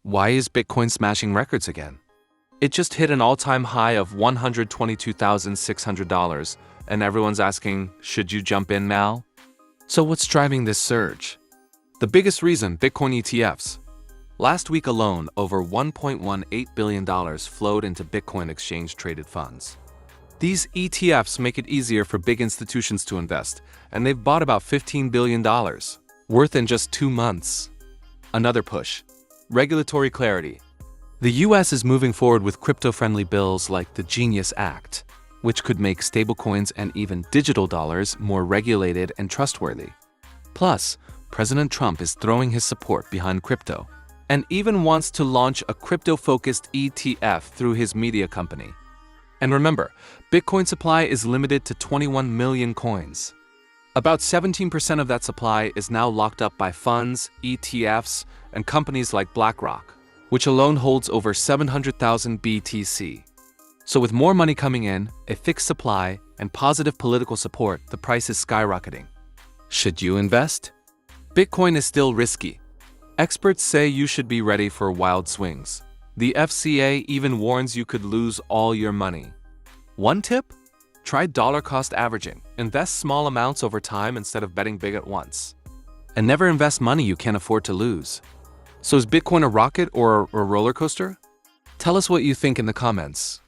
Why is Bitcoin smashing records again? It just hit an all-time high of $122,600, and everyone's asking, should you jump in now? So what's driving this surge? The biggest reason, Bitcoin ETFs. Last week alone, over $1.18 billion flowed into Bitcoin exchange-traded funds. These ETFs make it easier for big institutions to invest, and they've bought about $15 billion, worth in just 2 months. Another push. Regulatory clarity. The US is moving forward with crypto-friendly bills like the Genius Act, which could make stablecoins and even digital dollars more regulated and trustworthy. Plus, President Trump is throwing his support behind crypto and even wants to launch a crypto-focused ETF through his media company. And remember, Bitcoin supply is limited to 21 million coins. About 17% of that supply is now locked up by funds, ETFs, and companies like BlackRock, which alone holds over 700,000 BTC. So with more money coming in, a fixed supply, and positive political support, the price is skyrocketing. Should you invest? Bitcoin is still risky. Experts say you should be ready for wild swings. The FCA even warns you could lose all your money. One tip? Try dollar-cost averaging. Invest small amounts over time instead of betting big at once. And never invest money you can't afford to lose. So is Bitcoin a rocket or a roller coaster? Tell us what you think in the comments.